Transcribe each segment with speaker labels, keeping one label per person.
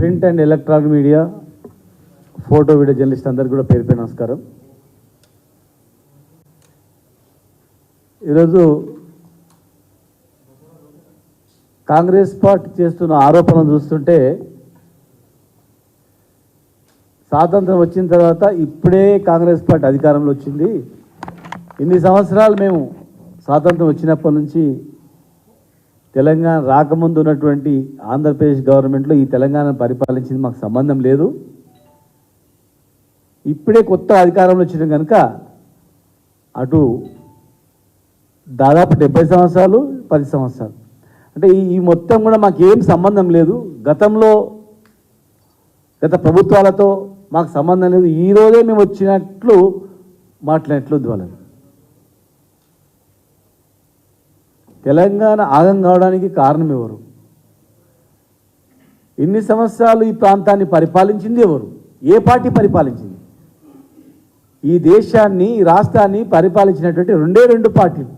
Speaker 1: Print and electronic media, photo video journalist అందరికీ కూడా పేరు పేరు నమస్కారం. ఈరోజు కాంగ్రెస్ పార్టీ చేస్తున్న ఆరోపణలు చూస్తుంటే స్వాతంత్రం వచ్చిన తర్వాత ఇప్పుడే కాంగ్రెస్ పార్టీ అధికారంలో వచ్చింది, ఇన్ని సంవత్సరాలు మేము స్వాతంత్రం వచ్చినప్పటి నుంచి తెలంగాణ రాకముందు ఉన్నటువంటి ఆంధ్రప్రదేశ్ గవర్నమెంట్లో ఈ తెలంగాణను పరిపాలించింది మాకు సంబంధం లేదు, ఇప్పుడే కొత్త అధికారంలో వచ్చిన కనుక అటు దాదాపు 70 సంవత్సరాలు 10 సంవత్సరాలు అంటే ఈ మొత్తం కూడా మాకు ఏం సంబంధం లేదు, గత ప్రభుత్వాలతో మాకు సంబంధం లేదు, ఈరోజే మేము వచ్చినట్లు మాట్లాడినట్లు వాళ్ళని. తెలంగాణ ఆగం కావడానికి కారణం ఎవరు? ఇన్ని సంవత్సరాలు ఈ ప్రాంతాన్ని పరిపాలించింది ఎవరు? ఏ పార్టీ పరిపాలించింది? ఈ దేశాన్ని, ఈ రాష్ట్రాన్ని పరిపాలించినటువంటి రెండు పార్టీలు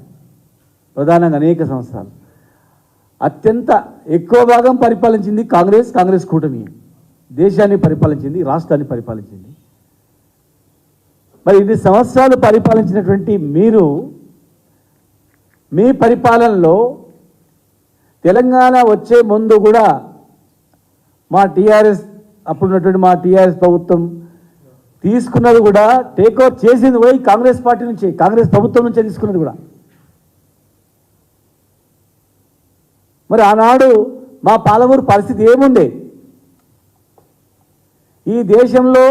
Speaker 1: ప్రధానంగా అనేక సంవత్సరాలు. అత్యంత ఎక్కువ భాగం పరిపాలించింది కాంగ్రెస్ కూటమి. దేశాన్ని పరిపాలించింది, రాష్ట్రాన్ని పరిపాలించింది. మరి ఇన్ని సంవత్సరాలు పరిపాలించినటువంటి మీరు మీ పరిపాలనలో తెలంగాణ వచ్చే ముందు కూడా అప్పుడున్నటువంటి మా టీఆర్ఎస్ ప్రభుత్వం తీసుకున్నది కూడా, టేక్ ఓవర్ చేసింది కూడా ఈ కాంగ్రెస్ పార్టీ నుంచి, కాంగ్రెస్ ప్రభుత్వం నుంచే తీసుకున్నది కూడా. మరి ఆనాడు మా పాలమూరు పరిస్థితి ఏముండే? ఈ దేశంలో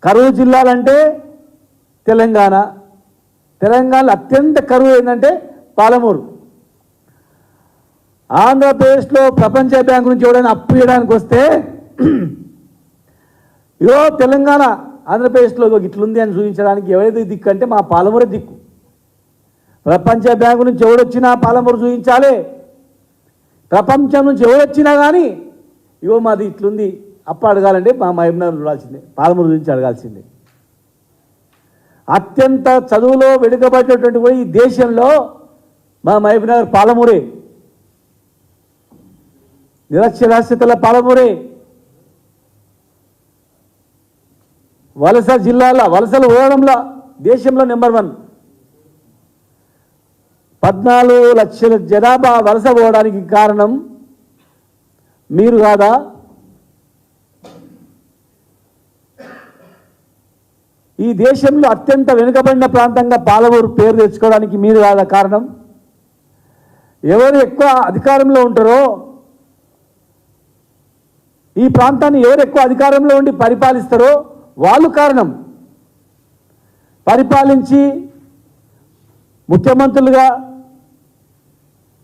Speaker 1: కరువు జిల్లాలంటే తెలంగాణలో అత్యంత కరువు ఏంటంటే పాలమూరు. ఆంధ్రప్రదేశ్లో ప్రపంచ బ్యాంకు నుంచి ఎవడైనా అప్పు ఇవ్వడానికి వస్తే ఇగో తెలంగాణ ఆంధ్రప్రదేశ్లో ఇట్లుంది అని చూపించడానికి ఎవరైతే దిక్కు అంటే మా పాలమూరే దిక్కు. ప్రపంచ బ్యాంకు నుంచి ఎవడొచ్చినా పాలమూరు చూపించాలి, ప్రపంచం నుంచి ఎవడొచ్చినా కానీ ఇగో మాది ఇట్లుంది అప్పు అడగాలంటే మా మహబూబ్నగర్ చూడాల్సిందే, పాలమూరు గురించి అడగాల్సిందే. అత్యంత చదువులో వెనుకబడినటువంటి కూడా ఈ దేశంలో మా మహబూబ్నగర్ పాలమూరే, నిరక్షరాస్యతల పాలమూరే. వలసలు పోవడంలో దేశంలో నెంబర్ 1. 14 లక్షల జనాభా వలస పోవడానికి కారణం మీరు కాదా? ఈ దేశంలో అత్యంత వెనుకబడిన ప్రాంతంగా పాలమూరు పేరు తెచ్చుకోవడానికి మీరు కాదా కారణం? ఎవరు ఎక్కువ అధికారంలో ఉంటారో, ఈ ప్రాంతాన్ని ఎవరు ఎక్కువ అధికారంలో ఉండి పరిపాలిస్తారో వాళ్ళు కారణం. పరిపాలించి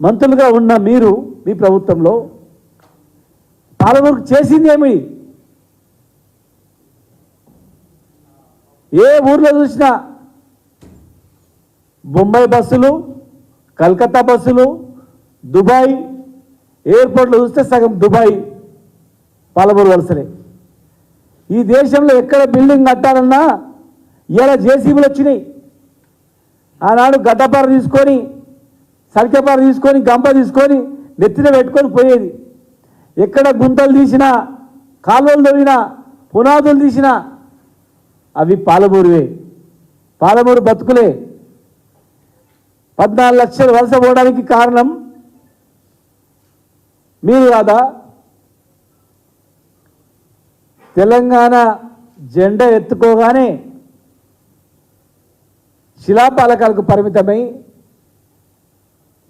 Speaker 1: మంత్రులుగా ఉన్న మీరు మీ ప్రభుత్వంలో పాలమూరుకు చేసింది ఏమి? ఏ ఊర్లో చూసినా బొంబాయి బస్సులు, కలకత్తా బస్సులు, దుబాయ్ ఎయిర్పోర్ట్లో చూస్తే సగం దుబాయ్ పాలమూరు వలసలే. ఈ దేశంలో ఎక్కడ బిల్డింగ్ కట్టాలన్నా ఇలా జేసీబీలు వచ్చినాయి. ఆనాడు గడ్డపార తీసుకొని, సరికపార తీసుకొని, గంప తీసుకొని నెత్తిన పెట్టుకొని పోయేది. ఎక్కడ గుంతలు తీసినా, కాలువలు తవ్వినా, పునాదులు తీసినా అవి పాలమూరువే, పాలమూరు బతుకులే. 14 లక్షలు వలస పోవడానికి కారణం మీరు కాదా? తెలంగాణ జెండా ఎత్తుకోగానే శిలాపాలకాలకు పరిమితమై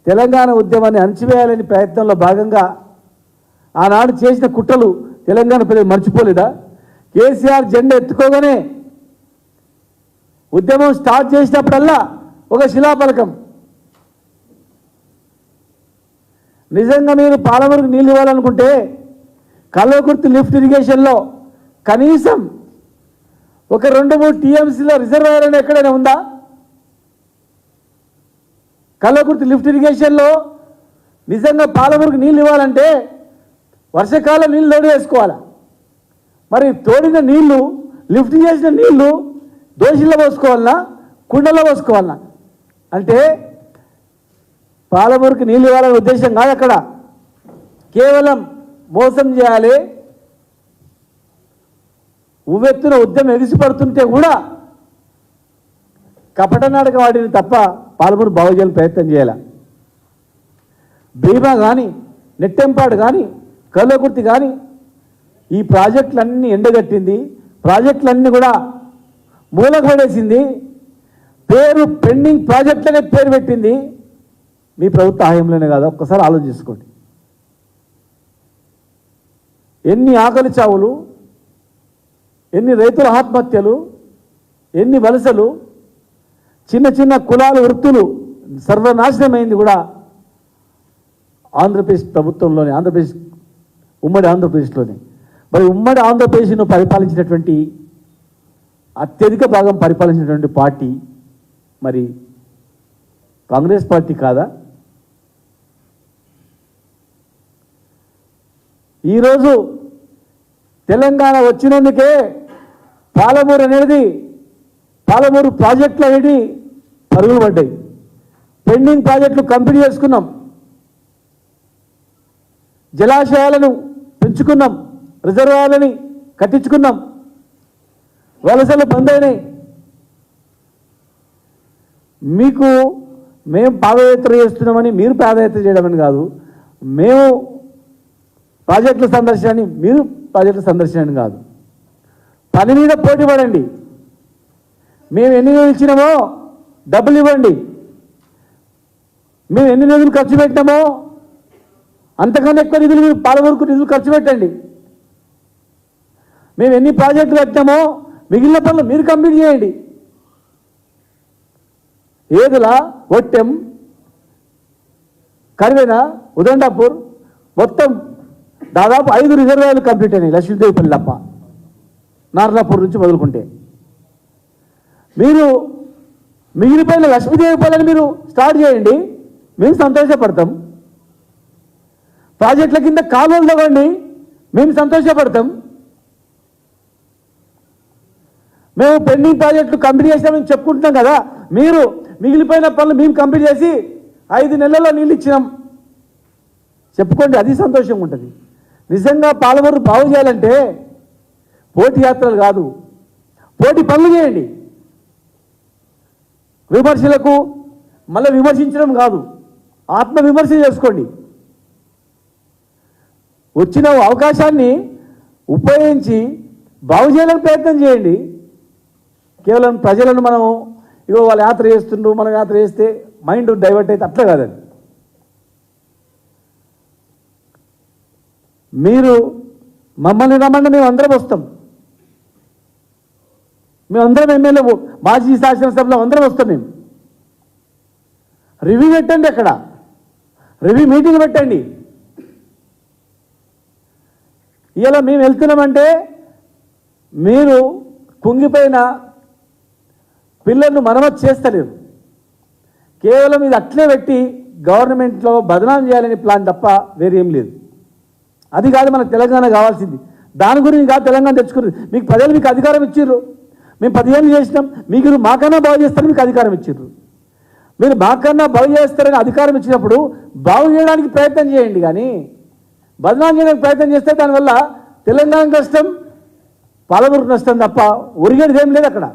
Speaker 1: తెలంగాణ ఉద్యమాన్ని అణచివేయాలని ప్రయత్నంలో భాగంగా ఆనాడు చేసిన కుట్రలు తెలంగాణ ప్రజలు మర్చిపోలేదా? కేసీఆర్ జెండా ఎత్తుకోగానే ఉద్యమం స్టార్ట్ చేసినప్పుడల్లా ఒక శిలాఫలకం. నిజంగా మీరు పాలమూరుకు నీళ్ళు ఇవ్వాలనుకుంటే కల్వకుర్తి లిఫ్ట్ ఇరిగేషన్లో కనీసం ఒక 2-3 టీఎంసీల రిజర్వాయర్ అని ఎక్కడైనా ఉందా? కల్వకుర్తి లిఫ్ట్ ఇరిగేషన్లో నిజంగా పాలమూరుకు నీళ్ళు ఇవ్వాలంటే వర్షాకాలం నీళ్ళు తోడు వేసుకోవాలా? మరి తోడిన నీళ్లు, లిఫ్ట్ చేసిన నీళ్లు దోషిలో పోసుకోవాలన్నా, కుండలో పోసుకోవాలన్నా? అంటే పాలమూరుకి నీళ్ళు ఇవ్వాలనే ఉద్దేశం కాదు అక్కడ. కేవలం మోసం చేయాలి, ఉవ్వెత్తున ఉద్యమం ఎగిసిపడుతుంటే కూడా కపట నాటకం ఆడిని తప్ప పాలమూరు బాగు చేయాలని ప్రయత్నం చేయాల. భీమా కానీ, నెట్టెంపాడు కానీ, కల్లకుర్తి కానీ ఈ ప్రాజెక్టులన్నీ ఎండగట్టింది, ప్రాజెక్టులన్నీ కూడా మూలకు పడేసింది, పేరు పెండింగ్ ప్రాజెక్టులనే పేరు పెట్టింది మీ ప్రభుత్వ హాయంలోనే కాదా? ఒక్కసారి ఆలోచించుకోండి. ఎన్ని ఆకలి చావులు, ఎన్ని రైతుల ఆత్మహత్యలు, ఎన్ని వలసలు, చిన్న చిన్న కులాల వృత్తులు సర్వనాశనమైంది కూడా ఆంధ్రప్రదేశ్ ప్రభుత్వంలోనే, ఉమ్మడి ఆంధ్రప్రదేశ్లోనే. మరి ఉమ్మడి ఆంధ్రప్రదేశ్ను పరిపాలించినటువంటి అత్యధిక భాగం పరిపాలించినటువంటి పార్టీ మరి కాంగ్రెస్ పార్టీ కాదా? ఈరోజు తెలంగాణ వచ్చినందుకే పాలమూరు ప్రాజెక్టులు అనేవి పరుగులు పడ్డాయి. పెండింగ్ ప్రాజెక్టులు కంప్లీట్ చేసుకున్నాం, జలాశయాలను పెంచుకున్నాం, రిజర్వాయర్లని కట్టించుకున్నాం, వలసలు బంద్ అయినాయి. మీకు మేము పాదయాత్ర చేస్తున్నామని మీరు పాదయాత్ర చేయడమని కాదు, మేము ప్రాజెక్టుల సందర్శనని మీరు ప్రాజెక్టుల సందర్శనని కాదు, పని మీద పోటీ పడండి. మేము ఎన్ని నిధులు ఇచ్చినామో డబ్బులు ఇవ్వండి, మేము ఎన్ని నిధులు ఖర్చు పెట్టినామో అంతకన్నా ఎక్కువ నిధులు మీరు పాలమూరుకు నిధులు ఖర్చు పెట్టండి. మేము ఎన్ని ప్రాజెక్టులు కట్టినామో మిగిలిన పనులు మీరు కంప్లీట్ చేయండి. ఏదుల, ఒట్టెం, కరివేన, ఉదండాపూర్ మొత్తం దాదాపు 5 రిజర్వాయర్లు కంప్లీట్ అయినాయి. లక్ష్మీదేవిపల్లి తప్ప, నార్లాపూర్ నుంచి మొదలుకుంటే. మీరు మిగిలిపోయిన లక్ష్మీదేవిపల్లిని మీరు స్టార్ట్ చేయండి, మేము సంతోషపడతాం. ప్రాజెక్టుల కింద కాలువలు తవ్వండి, మేము సంతోషపడతాం. మేము పెండింగ్ ప్రాజెక్టులు కంప్లీట్ చేసినామని చెప్పుకుంటున్నాం కదా, మీరు మిగిలిపోయిన పనులు మేము కంప్లీట్ చేసి 5 నెలల్లో నీళ్ళు ఇచ్చినాం చెప్పుకోండి, అది సంతోషంగా ఉంటుంది. నిజంగా పాలమూరు బాగు చేయాలంటే పోటీ యాత్రలు కాదు, పోటీ పనులు చేయండి. విమర్శలకు మళ్ళీ విమర్శించడం కాదు, ఆత్మవిమర్శ చేసుకోండి. వచ్చిన అవకాశాన్ని ఉపయోగించి బాగు చేయాలని ప్రయత్నం చేయండి. కేవలం ప్రజలను మనం ఇగో వాళ్ళు యాత్ర చేస్తుండ్రు, మనం యాత్ర చేస్తే మైండ్ డైవర్ట్ అయితే అట్లా కాదండి. మీరు మమ్మల్ని రమ్మండి, మేము అందరం వస్తాం. మేమందరం ఎమ్మెల్యే, మాజీ శాసనసభలో అందరం వస్తాం. మేము రివ్యూ పెట్టండి, అక్కడ రివ్యూ మీటింగ్ పెట్టండి. ఇలా మేము వెళ్తున్నామంటే మీరు కుంగిపోయిన పిల్లలను మరమ్మతు చేస్తలేరు, కేవలం ఇది అట్లే పెట్టి గవర్నమెంట్లో బదనాం చేయాలని ప్లాన్ తప్ప వేరేం లేదు. అది కాదు మనకు తెలంగాణ కావాల్సింది, దాని గురించి కాదు తెలంగాణ తెచ్చుకున్నది. మీకు ప్రజలు మీకు అధికారం ఇచ్చిర్రు, మేము 10 ఏళ్ళు చేసినాం, మీకు మాకన్నా బాగు చేస్తారని మీకు అధికారం ఇచ్చిర్రు. మీరు మాకన్నా బాగు చేస్తారని అధికారం ఇచ్చినప్పుడు బాగు చేయడానికి ప్రయత్నం చేయండి, కానీ బదనాం చేయడానికి ప్రయత్నం చేస్తే దానివల్ల తెలంగాణ నష్టం, పాలమూరు నష్టం తప్ప ఒరిగేది ఏం లేదు. అక్కడ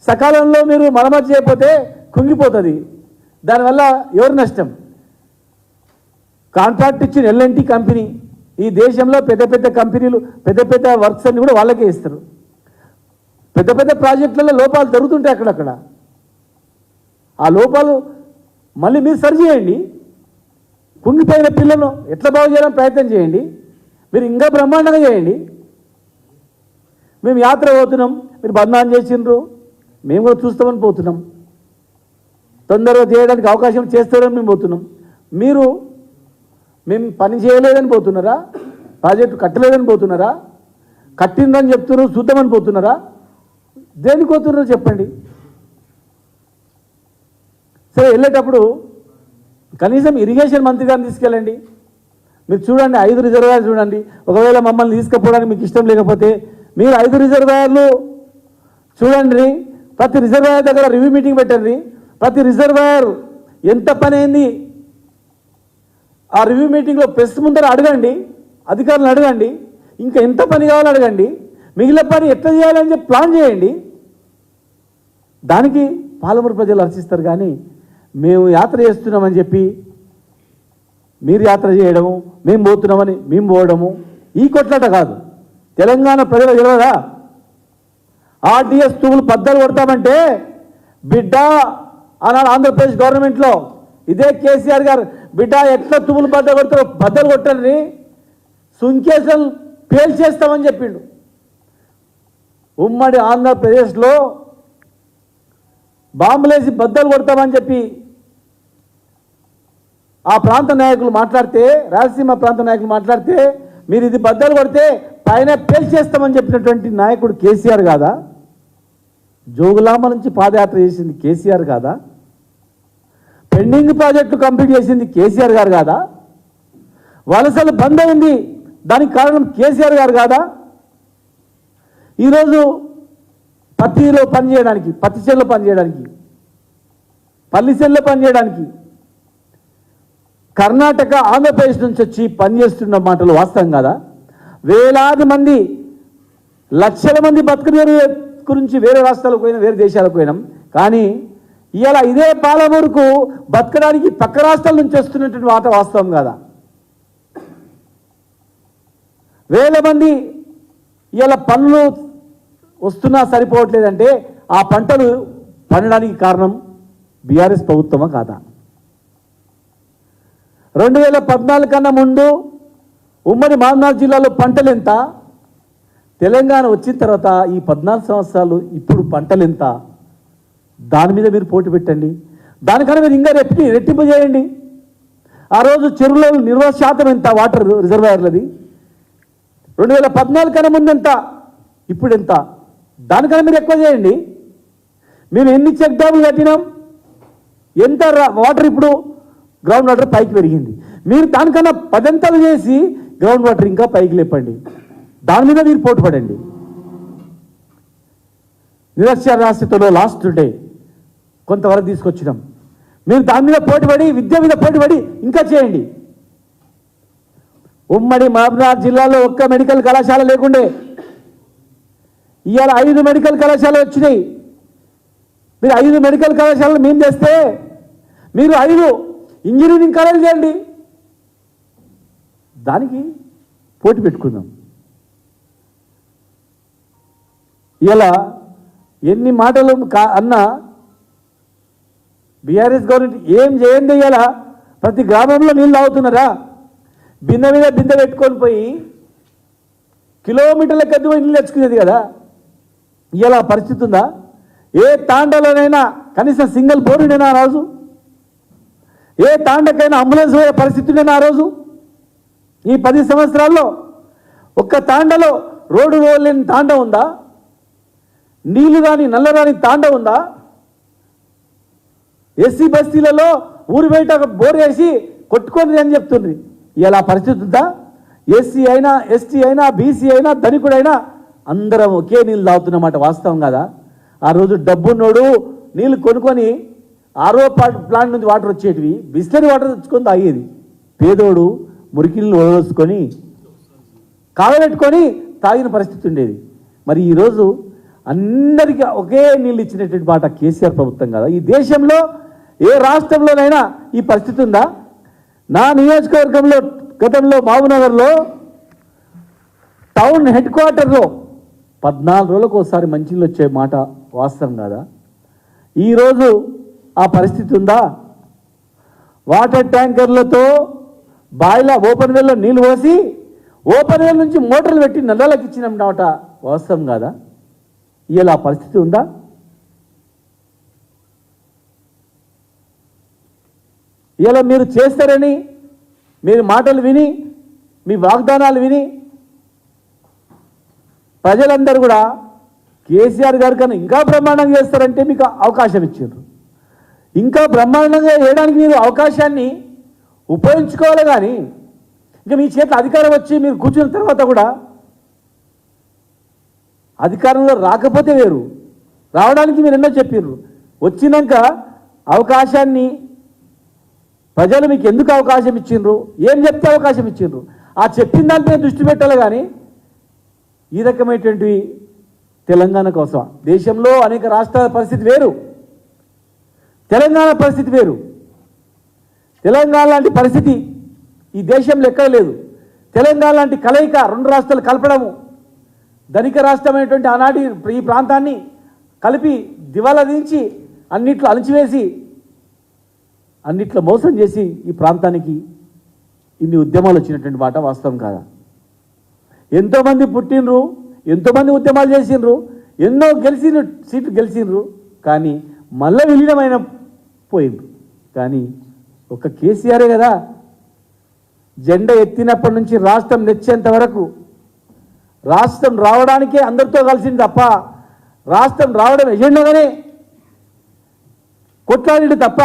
Speaker 1: సకాలంలో మీరు మరమ్మతు చేయకపోతే కుంగిపోతుంది, దానివల్ల ఎవరు నష్టం? కాంట్రాక్ట్ ఇచ్చిన ఎల్ఎన్టీ కంపెనీ, ఈ దేశంలో పెద్ద పెద్ద కంపెనీలు పెద్ద పెద్ద వర్క్స్ అన్ని కూడా వాళ్ళకే ఇస్తారు. పెద్ద పెద్ద ప్రాజెక్టులలో లోపాలు జరుగుతుంటాయి అక్కడక్కడ. ఆ లోపాలు మళ్ళీ మీరు సరి చేయండి. కుంగిపోయిన పిల్లలను ఎట్లా బాగు చేయాలని ప్రయత్నం చేయండి. మీరు ఇంకా బ్రహ్మాండంగా చేయండి. మేము యాత్ర పోతున్నాం, మీరు బదనాం చేసిండ్రు, మేము కూడా చూస్తామని పోతున్నాం. తొందరగా చేయడానికి అవకాశం చేస్తారని మేము పోతున్నాం. మీరు మేము పని చేయలేదని పోతున్నారా? ప్రాజెక్టు కట్టలేదని పోతున్నారా? కట్టిందని చెప్తున్నారు, చూద్దామని పోతున్నారా? దేనికి పోతున్నారో చెప్పండి. సరే, వెళ్ళేటప్పుడు కనీసం ఇరిగేషన్ మంత్రి గారిని తీసుకెళ్ళండి. మీరు చూడండి, 5 రిజర్వాయర్లు చూడండి. ఒకవేళ మమ్మల్ని తీసుకుపోవడానికి మీకు ఇష్టం లేకపోతే మీరు 5 రిజర్వాయర్లు చూడండి. ప్రతి రిజర్వాయర్ దగ్గర రివ్యూ మీటింగ్ పెట్టండి. ప్రతి రిజర్వాయర్ ఎంత పని అయింది, ఆ రివ్యూ మీటింగ్లో ప్రెస్ ముందర అడగండి, అధికారులను అడగండి, ఇంకా ఎంత పని కావాలో అడగండి, మిగిలిన పని ఎట్లా చేయాలని చెప్పి ప్లాన్ చేయండి. దానికి పాలమూరు ప్రజలు హర్షిస్తారు. కానీ మేము యాత్ర చేస్తున్నామని చెప్పి మీరు యాత్ర చేయడము, మేము పోతున్నామని మేము పోవడము ఈ కొట్లాట కాదు. తెలంగాణ ప్రజలు తెలియదా? ఆర్టీఎస్ తూములు బద్దలు కొడతామంటే బిడ్డ అన్నాడు ఆంధ్రప్రదేశ్ గవర్నమెంట్లో. ఇదే కేసీఆర్ గారు బిడ్డ ఎట్లా తుమ్ములు బద్దలు కొట్టని సుంకేసులు పేల్చేస్తామని చెప్పిండు. ఉమ్మడి ఆంధ్రప్రదేశ్లో బాంబులేసి బద్దలు కొడతామని చెప్పి ఆ ప్రాంత నాయకులు మాట్లాడితే, రాయలసీమ ప్రాంత నాయకులు మాట్లాడితే, మీరు ఇది బద్దలు కొడితే పైన పేల్చేస్తామని చెప్పినటువంటి నాయకుడు కేసీఆర్ కాదా? జోగులాంబ నుంచి పాదయాత్ర చేసింది కేసీఆర్ కాదా? పెండింగ్ ప్రాజెక్టు కంప్లీట్ చేసింది కేసీఆర్ గారు కాదా? వలసలు బంద్ అయింది, దానికి కారణం కేసీఆర్ గారు కాదా? ఈరోజు పత్తిలో పనిచేయడానికి, పత్తి చేనులో పనిచేయడానికి, పల్లి చేనులో పనిచేయడానికి కర్ణాటక ఆంధ్రప్రదేశ్ నుంచి వచ్చి పనిచేస్తున్న మాటలు వాస్తవం కాదా? వేలాది మంది, లక్షల మంది బతుకునేరు గురించి వేరే రాష్ట్రాలకు పోయినా, వేరే దేశాలకు పోయినాం. కానీ ఇలా ఇదే పాలమూరుకు బతకడానికి పక్క రాష్ట్రాల నుంచి వస్తున్నటువంటి మాట వాస్తవం కాదా? వేల మంది ఇలా పనులు వస్తున్నా సరిపోవట్లేదంటే ఆ పంటలు పండడానికి కారణం బీఆర్ఎస్ ప్రభుత్వమా కాదా? 2014 కన్నా ముందు ఉమ్మడి మహబూబ్నగర్ జిల్లాలో పంటలు ఎంత? తెలంగాణ వచ్చిన తర్వాత ఈ 14 సంవత్సరాలు ఇప్పుడు పంటలు ఎంత? దాని మీద మీరు పోటీ పెట్టండి. దానికన్నా మీరు ఇంకా రెట్టింపు చేయండి. ఆ రోజు చెరువులో నిర్వహణ శాతం ఎంత? వాటర్ రిజర్వాయర్లది 2014 కన్నా ముందు ఎంత, ఇప్పుడు ఎంత? దానికన్నా మీరు ఎక్కువ చేయండి. మేము ఎన్ని చెక్ డ్యాములు కట్టినాం, ఎంత వాటర్ ఇప్పుడు గ్రౌండ్ వాటర్ పైకి పెరిగింది. మీరు దానికన్నా 10 అంతలు చేసి గ్రౌండ్ వాటర్ ఇంకా పైకి లేపండి. దాని మీద మీరు పోటీ పడండి. నిరక్షరాస్యతలో లాస్ట్ డే కొంతవరకు తీసుకొచ్చినాం. మీరు దాని మీద పోటీపడి, విద్య మీద పోటీపడి ఇంకా చేయండి. ఉమ్మడి మహబూబ్నగర్ జిల్లాలో ఒక్క మెడికల్ కళాశాల లేకుండే, ఇవాళ 5 మెడికల్ కళాశాలలు వచ్చినాయి. మీరు 5 మెడికల్ కళాశాలలు మేము చేస్తే మీరు 5 ఇంజనీరింగ్ కాలేజీలు చేయండి. దానికి పోటీ పెట్టుకుందాం. ఇలా ఎన్ని మాటలు అన్నా బీఆర్ఎస్ గవర్నమెంట్ ఏం చేయండి. ఇలా ప్రతి గ్రామంలో నీళ్ళు తాగుతున్నారా? బిందె మీద బిందె పెట్టుకొని పోయి కిలోమీటర్ల కొద్ది పోయి నీళ్ళు తెచ్చుకునేది కదా. ఇలా పరిస్థితి ఉందా? ఏ తాండలోనైనా కనీసం సింగిల్ బోర్డునైనా ఆ రోజు? ఏ తాండకైనా అంబులెన్స్ పోయే పరిస్థితి ఉండేనా ఆ రోజు? ఈ 10 సంవత్సరాల్లో ఒక్క తాండలో రోడ్డు లేని తాండ ఉందా? నీళ్లు రాని నల్లరాని తాండ ఉందా? ఎస్సీ బస్తీలలో ఊరు బయట బోర్ వేసి కొట్టుకొని అని చెప్తుండ్రి. ఇలా పరిస్థితి ఉందా? ఎస్సీ అయినా, ఎస్టీ అయినా, బీసీ అయినా, ధనికుడైనా అందరం ఒకే నీళ్ళు తాగుతున్నమాట వాస్తవం కదా? ఆ రోజు డబ్బున్నోడు నీళ్ళు కొనుక్కొని ఆరో ప్లాంట్ నుంచి వాటర్ వచ్చేటివి బిస్లరీ వాటర్ తెచ్చుకొని తాగేది. పేదోడు మురికి నీళ్ళు వదిలేసుకొని కాగబెట్టుకొని తాగిన పరిస్థితి ఉండేది. మరి ఈరోజు అందరికీ ఒకే నీళ్ళు ఇచ్చినటువంటి మాట కేసీఆర్ ప్రభుత్వం కదా? ఈ దేశంలో ఏ రాష్ట్రంలోనైనా ఈ పరిస్థితి ఉందా? నా నియోజకవర్గంలో గతంలో మహబూబ్నగర్లో టౌన్ హెడ్ క్వార్టర్లో 14 రోజులకు ఒకసారి మంచినీళ్ళు వచ్చే మాట వాస్తవం కాదా? ఈరోజు ఆ పరిస్థితి ఉందా? వాటర్ ట్యాంకర్లతో బాయిల ఓపెన్ వెల్లో నీళ్ళు పోసి ఓపెన్ వెల్ నుంచి మోటార్లు పెట్టి నల్లలకు ఇచ్చినమాట వాస్తవం కాదా? ఇలా పరిస్థితి ఉందా? ఇలా మీరు చేస్తారని మీరు మాటలు విని, మీ వాగ్దానాలు విని ప్రజలందరూ కూడా కేసీఆర్ గారి కన్నా ఇంకా బ్రహ్మాండంగా చేస్తారంటే మీకు అవకాశం ఇచ్చారు. ఇంకా బ్రహ్మాండంగా చేయడానికి మీరు అవకాశాన్ని ఉపయోగించుకోవాలి. కానీ ఇంకా మీ చేతిలో అధికారం వచ్చి మీరు కూర్చున్న తర్వాత కూడా అధికారంలో రాకపోతే వేరు, రావడానికి మీరు ఎన్నో చెప్పారు. వచ్చినాక అవకాశాన్ని ప్రజలు మీకు ఎందుకు అవకాశం ఇచ్చిండ్రు, ఏం చెప్తే అవకాశం ఇచ్చిండ్రు, ఆ చెప్పిన దానిపై దృష్టి పెట్టాలి. కానీ ఈ రకమైనటువంటి తెలంగాణ కోసం దేశంలో అనేక రాష్ట్రాల పరిస్థితి వేరు, తెలంగాణ పరిస్థితి వేరు. తెలంగాణ లాంటి పరిస్థితి ఈ దేశంలో ఎక్కడ లేదు. తెలంగాణ లాంటి కలయిక, రెండు రాష్ట్రాలు కలపడము, ధనిక రాష్ట్రమైనటువంటి ఆనాటి ఈ ప్రాంతాన్ని కలిపి దివాలా దించి అన్నిట్లో అణచివేసి అన్నిట్లో మోసం చేసి ఈ ప్రాంతానికి ఇన్ని ఉద్యమాలు వచ్చినటువంటి మాట వాస్తవం కాదా? ఎంతోమంది పుట్టినరు, ఎంతోమంది ఉద్యమాలు చేసిండ్రు, ఎన్నో గెలిచిన సీట్లు గెలిచిండ్రు, కానీ మళ్ళీ విలీనమైన పోయిండ్రు. కానీ ఒక కేసీఆరే కదా జెండా ఎత్తినప్పటి నుంచి రాష్ట్రం తెచ్చేంత వరకు రాష్ట్రం రావడానికే అందరితో కలిసింది తప్ప రాష్ట్రం రావడం ఎజెండాగానే కొట్లాడిండు తప్ప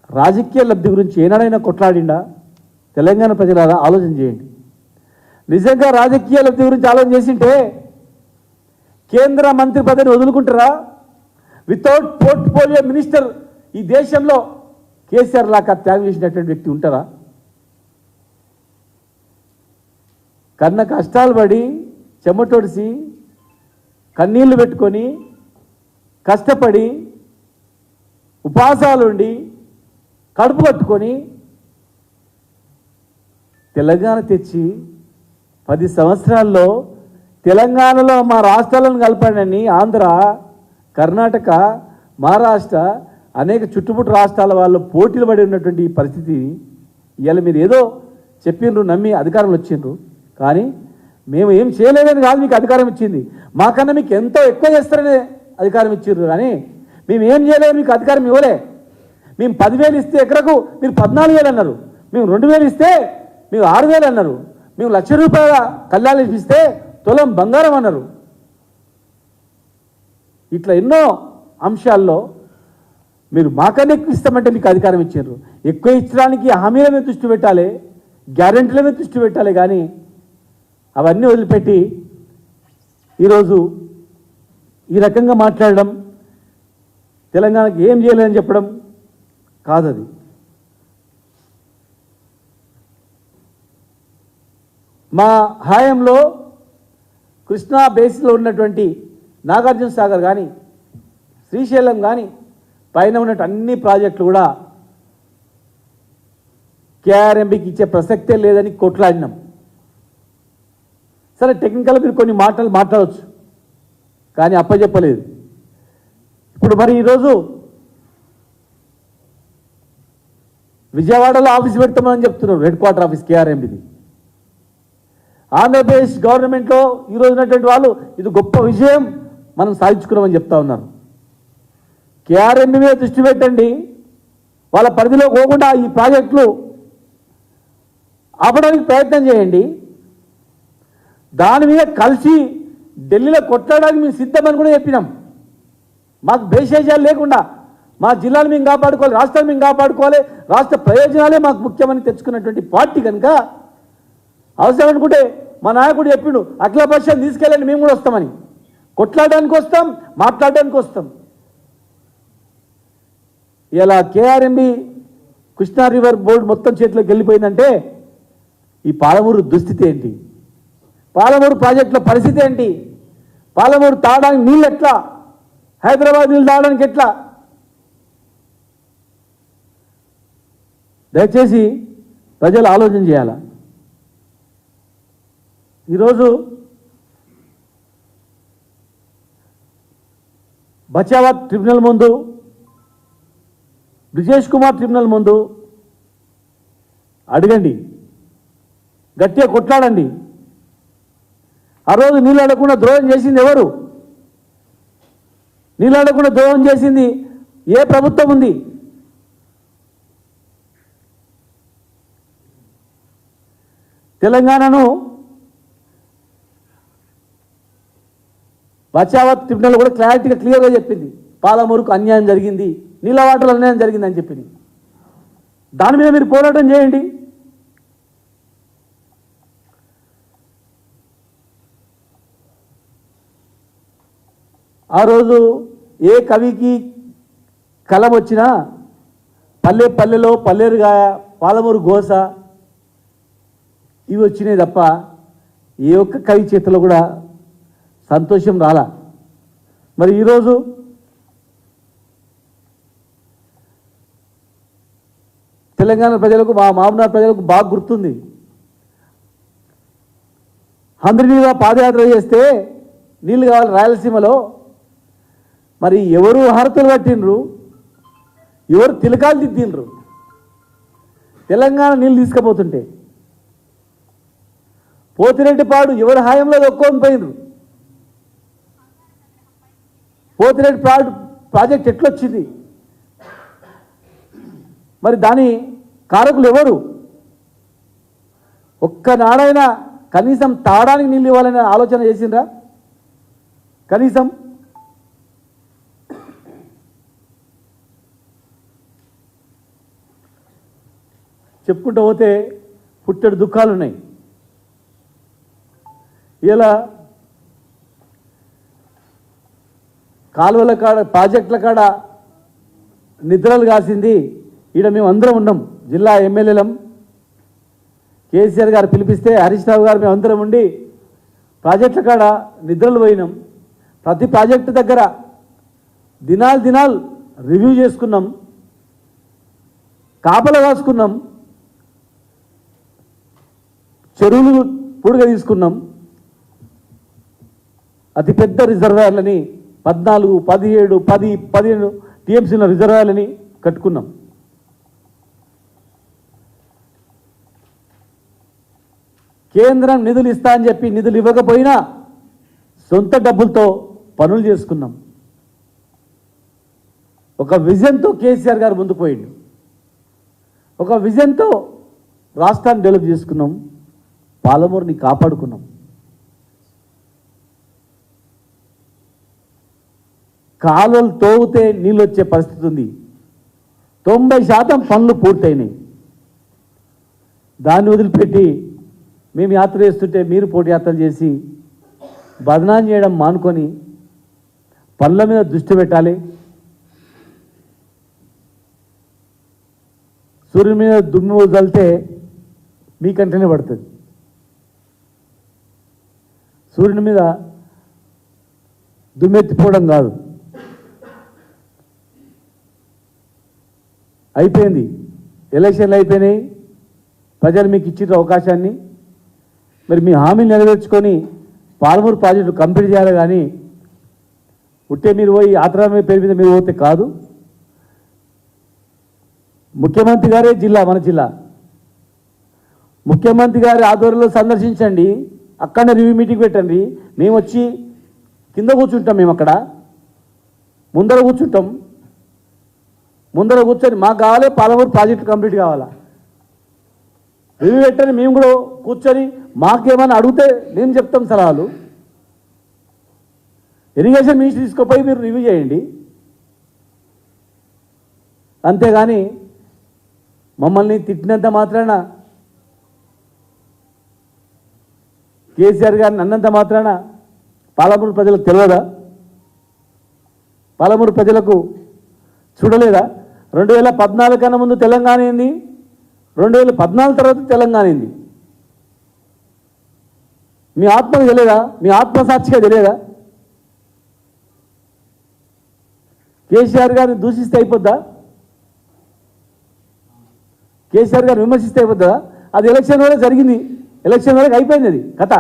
Speaker 1: రాజకీయ లబ్ధి గురించి ఏనాడైనా కొట్లాడిండా? తెలంగాణ ప్రజలారా ఆలోచన చేయండి. నిజంగా రాజకీయ లబ్ధి గురించి ఆలోచన చేసింటే కేంద్ర మంత్రి పదవిని వదులుకుంటారా? వితౌట్ పోర్ట్ఫోలియో మినిస్టర్ ఈ దేశంలో కేసీఆర్ లాగా త్యాగం చేసినటువంటి వ్యక్తి ఉంటారా? కన్న కష్టాలు పడి చెమటొడిసి కన్నీళ్లు పెట్టుకొని కష్టపడి ఉపాసాలుండి కడుపు కట్టుకొని తెలంగాణ తెచ్చి 10 సంవత్సరాల్లో తెలంగాణలో మా రాష్ట్రాలను కలపడని ఆంధ్ర, కర్ణాటక, మహారాష్ట్ర అనేక చుట్టుముట్టు రాష్ట్రాల వాళ్ళు పోటీలు పడి ఉన్నటువంటి ఈ పరిస్థితి ఇవాళ మీరు ఏదో చెప్పిండ్రు, నమ్మి అధికారంలో వచ్చిండ్రు. కానీ మేము ఏం చేయలేదని కాదు మీకు అధికారం ఇచ్చింది, మాకన్నా మీకు ఎంతో ఎక్కువ చేస్తారనే అధికారం ఇచ్చిండ్రు. కానీ మేము ఏం చేయలేదు, మీకు అధికారం ఇవ్వలే. మేము 10,000 ఇస్తే ఎకరకు మీరు 14,000 అన్నారు, మేము 2,000 ఇస్తే మీరు 6,000 అన్నారు, మేము ₹1,00,000 కళ్యాణం ఇస్తే తులం బంగారం అన్నారు. ఇట్లా ఎన్నో అంశాల్లో మీరు మాకన్నా ఎక్కువ ఇస్తామంటే మీకు అధికారం ఇచ్చారు. ఎక్కువ ఇచ్చడానికి హామీల మీద దృష్టి పెట్టాలి, గ్యారెంటీల మీద దృష్టి పెట్టాలి. కానీ అవన్నీ వదిలిపెట్టి ఈరోజు ఈ రకంగా మాట్లాడడం, తెలంగాణకి ఏం చేయలేదని చెప్పడం కాదది. మా హాయంలో కృష్ణా బేసిన్లో ఉన్నటువంటి నాగార్జున సాగర్ కానీ శ్రీశైలం కానీ పైన ఉన్నట్టు అన్ని ప్రాజెక్టులు కూడా కేఆర్ఎంబీకి ఇచ్చే ప్రసక్తే లేదని కొట్లాడినాం. సరే టెక్నికల్గా మీరు కొన్ని మాటలు మాట్లాడవచ్చు, కానీ అప్పచెప్పలేదు. ఇప్పుడు మరి ఈరోజు విజయవాడలో ఆఫీస్ పెడతామని చెప్తున్నారు, హెడ్ క్వార్టర్ ఆఫీస్ కేఆర్ఎంబీది. ఆంధ్రప్రదేశ్ గవర్నమెంట్లో ఈరోజు ఉన్నటువంటి వాళ్ళు ఇది గొప్ప విజయం మనం సాధించుకున్నామని చెప్తా ఉన్నారు. కేఆర్ఎంబీ మీద దృష్టి పెట్టండి, వాళ్ళ పరిధిలో పోకుండా ఈ ప్రాజెక్టులు ఆపడానికి ప్రయత్నం చేయండి. దాని మీద కలిసి ఢిల్లీలో కొట్లాడడానికి మేము సిద్ధమని కూడా చెప్పినాం. మాకు భేషజాలు లేకుండా మా జిల్లాను మేము కాపాడుకోవాలి, రాష్ట్రాన్ని మేము కాపాడుకోవాలి, రాష్ట్ర ప్రయోజనాలే మాకు ముఖ్యమని తెచ్చుకున్నటువంటి పార్టీ కనుక అవసరం అనుకుంటే మా నాయకుడు చెప్పిండు అఖిలపక్షాన్ని తీసుకెళ్ళండి, మేము కూడా వస్తామని. కొట్లాడడానికి వస్తాం, మాట్లాడడానికి వస్తాం. ఇలా కేఆర్ఎంబీ కృష్ణా రివర్ బోర్డు మొత్తం చేతిలోకి వెళ్ళిపోయిందంటే ఈ పాలమూరు దుస్థితి ఏంటి, పాలమూరు ప్రాజెక్టుల పరిస్థితి ఏంటి, పాలమూరు తాగడానికి నీళ్ళు ఎట్లా, హైదరాబాద్ నీళ్ళు తాగడానికి ఎట్లా? దయచేసి ప్రజలు ఆలోచన చేయాల. ఈరోజు బచావత్ ట్రిబ్యునల్ ముందు, బ్రిజేష్ కుమార్ ట్రిబ్యునల్ ముందు అడగండి, గట్టిగా కొట్లాడండి. ఆ రోజు నీళ్ళు అడగకుండా ద్రోహం చేసింది ఎవరు? నీళ్ళు అడగకుండా ద్రోహం చేసింది ఏ ప్రభుత్వం ఉంది? తెలంగాణను బచావత్ ట్రిబ్యునల్ కూడా క్లారిటీగా క్లియర్గా చెప్పింది, పాలమూరుకు అన్యాయం జరిగింది, నీళ్ళ వాటర్లో అన్యాయం జరిగిందని చెప్పింది. దాని మీద మీరు పోరాటం చేయండి. ఆ రోజు ఏ కవికి కలం వచ్చినా పల్లె పల్లెలో పల్లేరుగాయ, పాలమూరు గోస ఇవి వచ్చినాయి తప్ప ఏ ఒక్క కవి చేతిలో కూడా సంతోషం రాలా. మరి ఈరోజు తెలంగాణ ప్రజలకు, మా మామనార్ ప్రజలకు బాగా గుర్తుంది. హంద్రీనీగా పాదయాత్ర చేస్తే నీళ్ళు కావాలి రాయలసీమలో. మరి ఎవరు హారతులు పట్టిండ్రు, ఎవరు తిలకాలు దిద్దిండ్రు తెలంగాణ నీళ్ళు తీసుకుపోతుంటే? పోతిరెడ్డిపాడు ఎవరి హాయంలో ఒక్కొని పోయినరు? పోతిరెడ్డిపాడు ప్రాజెక్ట్ ఎట్లొచ్చింది? మరి దాని కారకులు ఎవరు? ఒక్కనాడైనా కనీసం తాగడానికి నీళ్ళు ఇవ్వాలనే ఆలోచన చేసిండ్రా? కనీసం చెప్పుకుంటూ పోతే పుట్టెడు దుఃఖాలు ఉన్నాయి. ఇలా కాలువల కాడ, ప్రాజెక్టుల కాడ నిద్రలు కాసింది ఈడ మేము అందరం ఉన్నాం. జిల్లా ఎమ్మెల్యేలం కేసీఆర్ గారు పిలిపిస్తే హరీష్ రావు గారు మేము అందరం ఉండి ప్రాజెక్టుల కాడ నిద్రలు పోయినాం. ప్రతి ప్రాజెక్టు దగ్గర దినాలు రివ్యూ చేసుకున్నాం, కాపలా కాసుకున్నాం, చెరువులు పూడిగా తీసుకున్నాం. అతిపెద్ద రిజర్వాయర్లని 14, 17, 10, 15 టీఎంసీల రిజర్వాయర్లని కట్టుకున్నాం. కేంద్రం నిధులు ఇస్తా అని చెప్పి నిధులు ఇవ్వకపోయినా సొంత డబ్బులతో పనులు చేసుకున్నాం. ఒక విజన్తో కేసీఆర్ గారు ముందుకు పోయిండు. ఒక విజన్తో రాష్ట్రాన్ని డెవలప్ చేసుకున్నాం, పాలమూరుని కాపాడుకున్నాం. కాలువలు తోగితే నీళ్ళు వచ్చే పరిస్థితి ఉంది. 90% పనులు పూర్తయినాయి. దాన్ని వదిలిపెట్టి మేము యాత్ర చేస్తుంటే మీరు పోటీ యాత్రలు చేసి బదనాం చేయడం మానుకొని పనుల మీద దృష్టి పెట్టాలి. సూర్యుని మీద దుమ్ము వదిలితే మీకంటేనే పడుతుంది. సూర్యుని మీద దుమ్మెత్తిపోవడం కాదు. అయిపోయింది, ఎలక్షన్లు అయిపోయినాయి, ప్రజలు మీకు ఇచ్చిన అవకాశాన్ని మరి మీ హామీలు నెరవేర్చుకొని పాలమూరు ప్రాజెక్టు కంప్లీట్ చేయాలి. కానీ ఉంటే మీరు పోయి యాత్ర పేరు మీద మీరు పోతే కాదు. ముఖ్యమంత్రి గారే జిల్లా, మన జిల్లా ముఖ్యమంత్రి గారి ఆధ్వర్యంలో సందర్శించండి, అక్కడనే రివ్యూ మీటింగ్ పెట్టండి. మేము వచ్చి కింద కూర్చుంటాం, మేము అక్కడ ముందర కూర్చుంటాం. ముందర కూర్చొని మాకు కావాలి పాలమూరు ప్రాజెక్టు కంప్లీట్ కావాలా, రివ్యూ పెట్టండి. మేము కూడా కూర్చొని మాకేమైనా అడిగితే నేను చెప్తాం సలహాలు. ఇరిగేషన్ మినిస్టర్ తీసుకుపోయి మీరు రివ్యూ చేయండి. అంతేగాని మమ్మల్ని తిట్టినంత మాత్రాన, కేసీఆర్ గారిని అన్నంత మాత్రాన పాలమూరు ప్రజలకు తెలియదా? పాలమూరు ప్రజలకు చూడలేదా? 2014 కన్నా ముందు తెలంగాణ ఏంది, 2014 తర్వాత తెలంగాణ ఏంది? మీ ఆత్మకు తెలియదా? మీ ఆత్మసాక్షిగా తెలియదా? కేసీఆర్ గారిని దూషిస్తే అయిపోద్దా? కేసీఆర్ గారిని విమర్శిస్తే అయిపోద్దా? అది ఎలక్షన్ వరకు జరిగింది, ఎలక్షన్ వరకు అయిపోయింది అది కథ.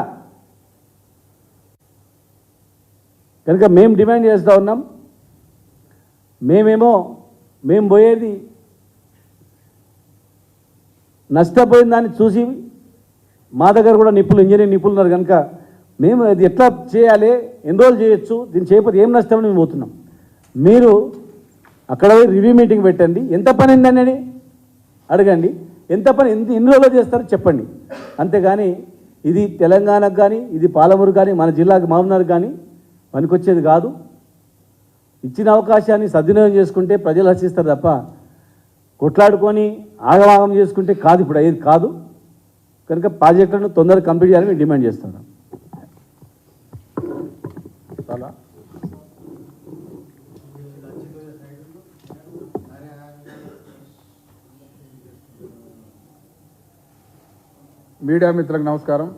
Speaker 1: కనుక మేము డిమాండ్ చేస్తూ ఉన్నాం. మేము పోయేది నష్టపోయిన దాన్ని చూసి మా దగ్గర కూడా ఇంజనీరింగ్ నిపుణులు ఉన్నారు కనుక మేము అది ఎట్లా చేయాలి, ఎన్ని రోజులు చేయొచ్చు, దీన్ని చేయకపోతే ఏం నష్టమని మేము పోతున్నాం. మీరు అక్కడ రివ్యూ మీటింగ్ పెట్టండి, ఎంత పని అయిందని అడగండి, ఎంత పని ఎన్ని రోజులు చేస్తారో చెప్పండి. అంతేగాని ఇది తెలంగాణకు కానీ, ఇది పాలమూరు కానీ, మన జిల్లాకి మామూనార్ కానీ పనికొచ్చేది కాదు. ఇచ్చిన అవకాశాన్ని సద్వినియోగం చేసుకుంటే ప్రజలు హర్షిస్తారు తప్ప కొట్లాడుకొని ఆగమాగం చేసుకుంటే కాదు, ఇప్పుడు అయ్యేది కాదు. కనుక ప్రాజెక్టులను తొందరగా కంప్లీట్ చేయాలని మేము డిమాండ్ చేస్తున్నాం. చాలా
Speaker 2: మీడియా మిత్రులకు నమస్కారం.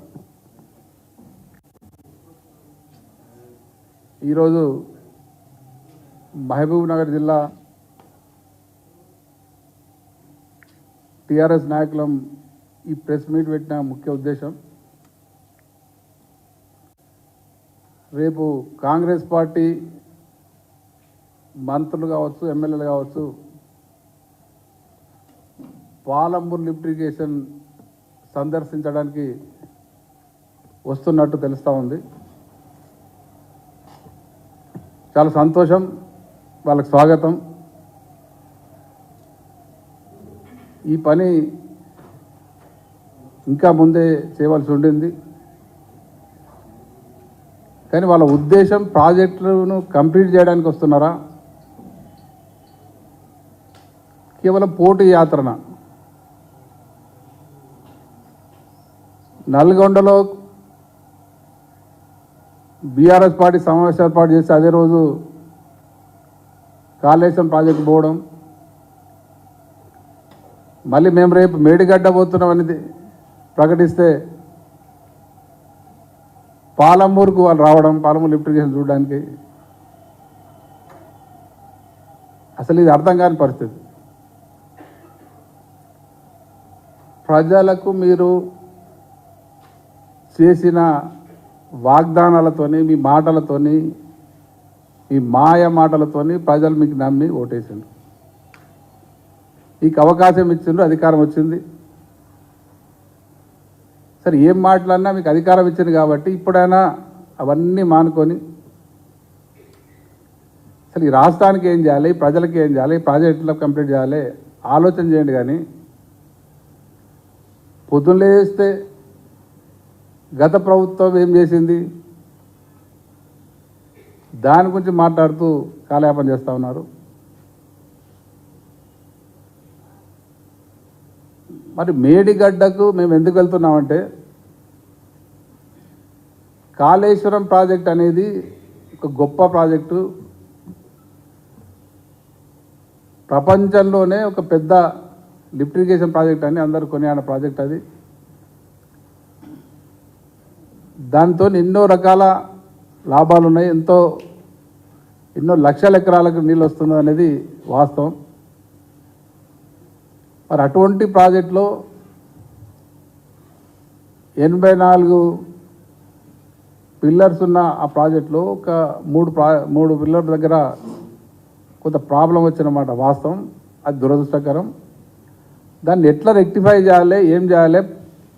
Speaker 2: ఈరోజు మహబూబ్ నగర్ జిల్లా టీఆర్ఎస్ నాయకులం ఈ ప్రెస్ మీట్ పెట్టిన ముఖ్య ఉద్దేశం, రేపు కాంగ్రెస్ పార్టీ మంత్రులు కావచ్చు, ఎమ్మెల్యేలు కావచ్చు, పాలమూరు లిఫ్ట్ ఇరిగేషన్ సందర్శించడానికి వస్తున్నట్టు తెలుస్తూ ఉంది. చాలా సంతోషం, వాళ్ళకి స్వాగతం. ఈ పని ఇంకా ముందే చేయవలసి ఉండింది, కానీ వాళ్ళ ఉద్దేశం ప్రాజెక్టులను కంప్లీట్ చేయడానికి వస్తున్నారా, కేవలం పోటీ యాత్రన? నల్గొండలో బీఆర్ఎస్ పార్టీ సమావేశం ఏర్పాటు చేసి అదే రోజు కాళేశ్వరం ప్రాజెక్టు పోవడం, మళ్ళీ మేము రేపు మేడిగడ్డ పోతున్నాం అనేది ప్రకటిస్తే పాలమూరుకు వాళ్ళు రావడం, పాలమూరు లిఫ్ట్ ఇరిగేషన్ చూడడానికి. అసలు ఇది అర్థం కాని పరిస్థితి. ప్రజలకు మీరు చేసిన వాగ్దానాలతోని, మీ మాటలతోని, మీ మాయ మాటలతోని ప్రజలు మీకు నమ్మి ఓటేసిండ్రు. మీకు అవకాశం ఇచ్చిండ్రు, అధికారం వచ్చింది. సరే, ఏం మాటలన్నా మీకు అధికారం ఇచ్చింది కాబట్టి ఇప్పుడైనా అవన్నీ మానుకొని అసలు ఈ రాష్ట్రానికి ఏం చేయాలి, ప్రజలకి ఏం చేయాలి, ప్రాజెక్టులో కంప్లీట్ చేయాలి ఆలోచన చేయండి. కానీ పొద్దున్న లేస్తే గత ప్రభుత్వం ఏం చేసింది దాని గురించి మాట్లాడుతూ కాలయాపన చేస్తూ ఉన్నారు. మరి మేడిగడ్డకు మేము ఎందుకు వెళ్తున్నామంటే, కాళేశ్వరం ప్రాజెక్ట్ అనేది ఒక గొప్ప ప్రాజెక్టు, ప్రపంచంలోనే ఒక పెద్ద లిఫ్ట్ ఇరిగేషన్ ప్రాజెక్ట్ అని అందరూ కొనియాడిన ప్రాజెక్ట్ అది. దాంతో ఎన్నో రకాల లాభాలు ఉన్నాయి, ఎన్నో లక్షల ఎకరాలకు నీళ్ళు వస్తున్నది అనేది వాస్తవం. మరి అటువంటి ప్రాజెక్టులో 84 పిల్లర్స్ ఉన్న ఆ ప్రాజెక్టులో ఒక మూడు పిల్లర్ దగ్గర కొంత ప్రాబ్లం వచ్చినమాట వాస్తవం. అది దురదృష్టకరం. దాన్ని ఎట్లా రెక్టిఫై చేయాలి, ఏం చేయాలి,